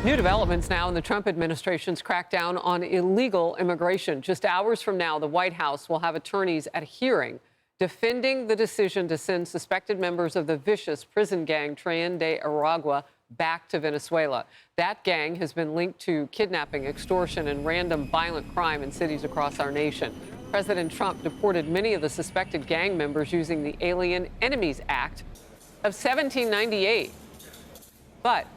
New developments now in the Trump administration's crackdown on illegal immigration. Just hours from now, the White House will have attorneys at a hearing defending the decision to send suspected members of the vicious prison gang Tren de Aragua back to Venezuela. That gang has been linked to kidnapping, extortion, and random violent crime in cities across our nation. President Trump deported many of the suspected gang members using the Alien Enemies Act of 1798. But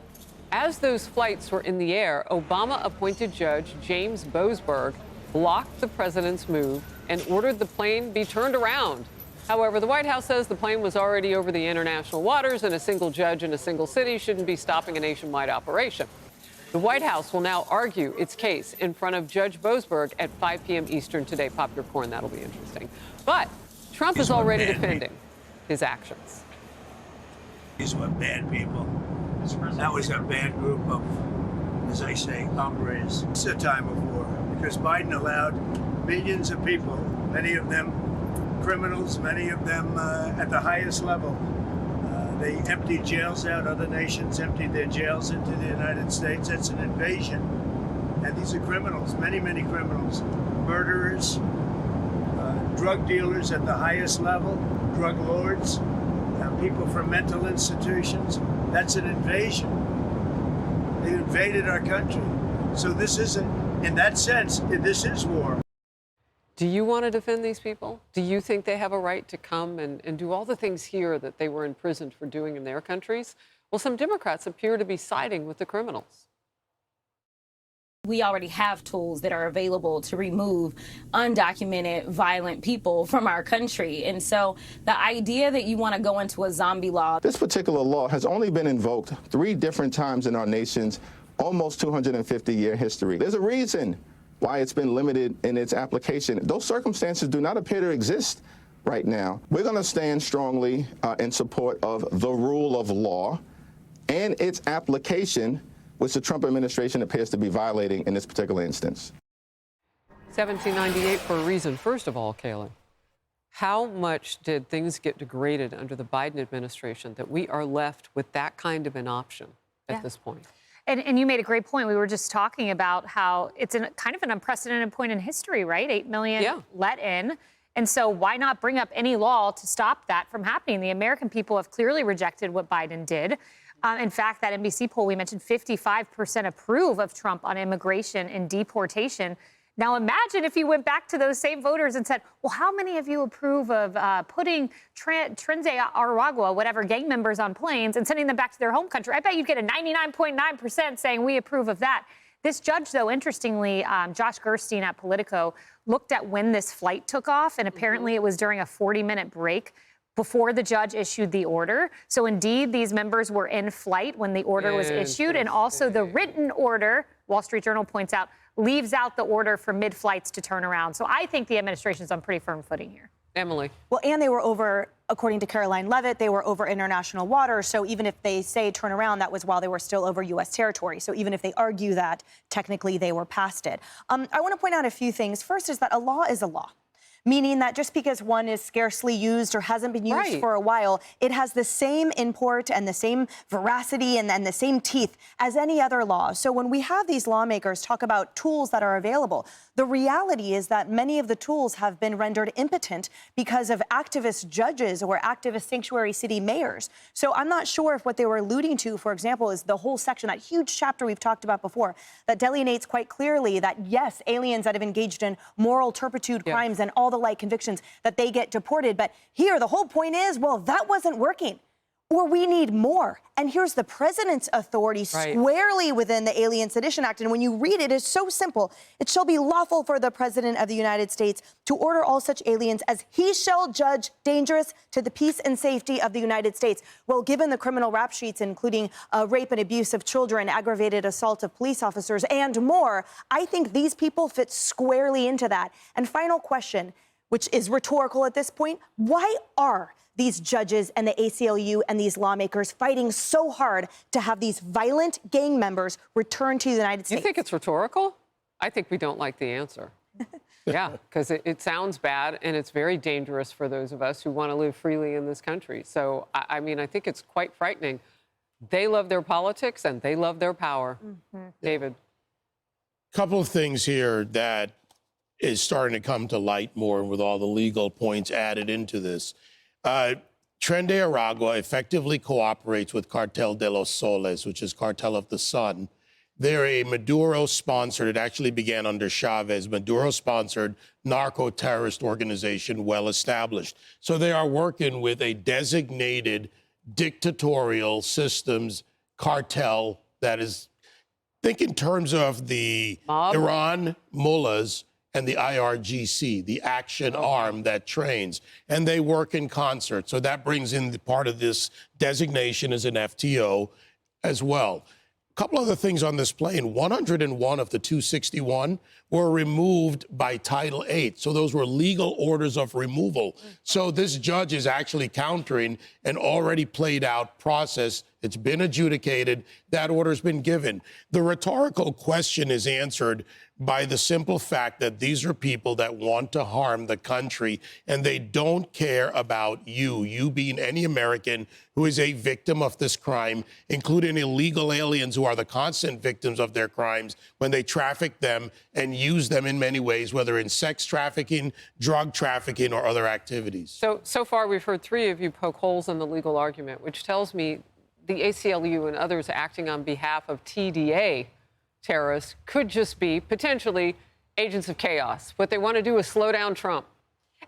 as those flights were in the air, Obama-appointed Judge James Boasberg blocked the president's move and ordered the plane be turned around. However, the White House says the plane was already over the international waters and a single judge in a single city shouldn't be stopping a nationwide operation. The White House will now argue its case in front of Judge Boasberg at 5 p.m. Eastern today. Pop your corn, that'll be interesting. But Trump is already defending his actions. These were bad people. That was a bad group of, as I say, hombres. It's a time of war because Biden allowed millions of people, many of them criminals, many of them at the highest level. They emptied jails out. Other nations emptied their jails into the United States. That's an invasion. And these are criminals, many, many criminals. Murderers, drug dealers at the highest level, drug lords, people from mental institutions. That's an invasion. They invaded our country. So this isn't, in that sense, this is war. Do you want to defend these people? Do you think they have a right to come and do all the things here that they were imprisoned for doing in their countries? Well, some Democrats appear to be siding with the criminals. We already have tools that are available to remove undocumented violent people from our country. And so the idea that you want to go into a zombie law. This particular law has only been invoked 3 different times in our nation's almost 250-year history. There's a reason why it's been limited in its application. Those circumstances do not appear to exist right now. We're going to stand strongly in support of the rule of law and its application, which the Trump administration appears to be violating in this particular instance. 1798 for a reason. First of all, Kaylin, how much did things get degraded under the Biden administration that we are left with that kind of an option at this point? And you made a great point. We were just talking about how it's kind of an unprecedented point in history, right? 8 million let in. And so why not bring up any law to stop that from happening? The American people have clearly rejected what Biden did. In fact, that NBC poll we mentioned, 55% approve of Trump on immigration and deportation. Now, imagine if you went back to those same voters and said, well, how many of you approve of putting Tren de Aragua, whatever, gang members on planes and sending them back to their home country? I bet you'd get a 99.9% saying we approve of that. This judge, though, interestingly, Josh Gerstein at Politico, looked at when this flight took off, and apparently it was during a 40-minute break before the judge issued the order. So indeed, these members were in flight when the order was issued. And also the written order, Wall Street Journal points out, leaves out the order for mid-flights to turn around. So I think the administration's on pretty firm footing here. Emily. Well, and they were over, according to Caroline Levitt, they were over international waters. So even if they say turn around, that was while they were still over U.S. territory. So even if they argue that, technically they were past it. I want to point out a few things. First is that a law is a law. Meaning that just because one is scarcely used or hasn't been used for a while, it has the same import and the same veracity and the same teeth as any other law. So when we have these lawmakers talk about tools that are available, the reality is that many of the tools have been rendered impotent because of activist judges or activist sanctuary city mayors. So I'm not sure if what they were alluding to, for example, is the whole section, that huge chapter we've talked about before, that delineates quite clearly that, yes, aliens that have engaged in moral turpitude crimes and all the like convictions, that they get deported. But here, the whole point is, well, that wasn't working. Or we need more. And here's the president's authority squarely within the Alien Sedition Act. And when you read it, it's so simple. It shall be lawful for the president of the United States to order all such aliens as he shall judge dangerous to the peace and safety of the United States. Well, given the criminal rap sheets, including rape and abuse of children, aggravated assault of police officers, and more, I think these people fit squarely into that. And final question, which is rhetorical at this point, why are these judges and the ACLU and these lawmakers fighting so hard to have these violent gang members return to the United States? You think it's rhetorical? I think we don't like the answer. Yeah, because it sounds bad and it's very dangerous for those of us who want to live freely in this country. So, I mean, I think it's quite frightening. They love their politics and they love their power. David. Couple of things here that is starting to come to light more with all the legal points added into this. Tren de Aragua effectively cooperates with Cartel de los Soles, which is Cartel of the Sun. They're a Maduro-sponsored, it actually began under Chavez, Maduro-sponsored narco-terrorist organization, well established. So they are working with a designated dictatorial systems cartel that is, think in terms of the Iran mullahs and the IRGC, the action arm that trains, and they work in concert. So that brings in the part of this designation as an FTO as well. A couple other things on this plane. 101 of the 261 were removed by Title VIII. So those were legal orders of removal. So this judge is actually countering an already played out process. It's been adjudicated. That order's been given. The rhetorical question is answered by the simple fact that these are people that want to harm the country, and they don't care about you being any American who is a victim of this crime, including illegal aliens who are the constant victims of their crimes when they traffic them and use them in many ways, whether in sex trafficking, drug trafficking, or other activities. So far, we've heard three of you poke holes in the legal argument, which tells me the ACLU and others acting on behalf of TDA terrorists could just be potentially agents of chaos. What they want to do is slow down Trump.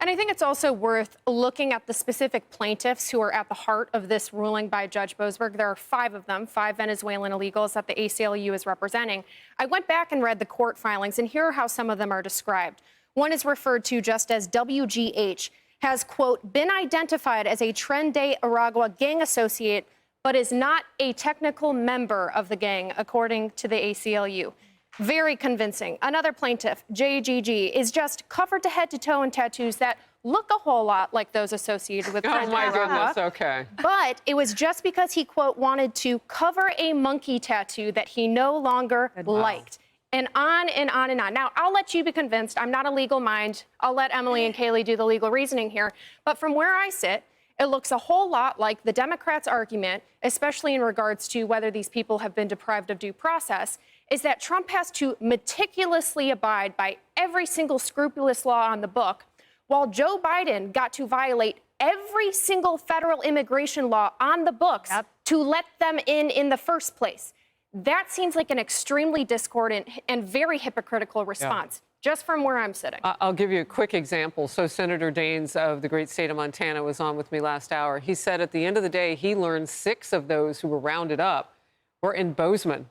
And I think it's also worth looking at the specific plaintiffs who are at the heart of this ruling by Judge Boasberg. There are 5 of them, 5 Venezuelan illegals that the ACLU is representing. I went back and read the court filings, and here are how some of them are described. One is referred to just as WGH, has, quote, been identified as a Tren de Aragua gang associate, but is not a technical member of the gang, according to the ACLU. Very convincing. Another plaintiff, JGG, is just covered to head to toe in tattoos that look a whole lot like those associated with Tren de Aragua. Oh, my goodness, okay. But it was just because he, quote, wanted to cover a monkey tattoo that he no longer liked. And on and on and on. Now, I'll let you be convinced. I'm not a legal mind. I'll let Emily and Kaylee do the legal reasoning here. But from where I sit, it looks a whole lot like the Democrats' argument, especially in regards to whether these people have been deprived of due process, is that Trump has to meticulously abide by every single scrupulous law on the book, while Joe Biden got to violate every single federal immigration law on the books to let them in the first place. That seems like an extremely discordant and very hypocritical response. Just from where I'm sitting. I'll give you a quick example. So Senator Daines of the great state of Montana was on with me last hour. He said at the end of the day, he learned 6 of those who were rounded up were in Bozeman.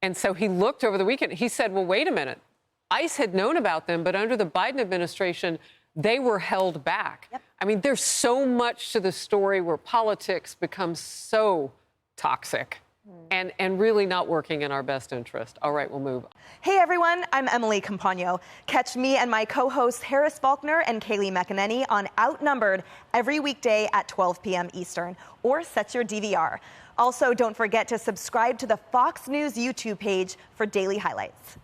And so he looked over the weekend. He said, well, wait a minute. ICE had known about them, but under the Biden administration, they were held back. I mean, there's so much to the story where politics becomes so toxic. And really not working in our best interest. All right, we'll move. Hey, everyone. I'm Emily Campagno. Catch me and my co-hosts Harris Faulkner and Kaylee McEnany on Outnumbered every weekday at 12 p.m. Eastern, or set your DVR. Also, don't forget to subscribe to the Fox News YouTube page for daily highlights.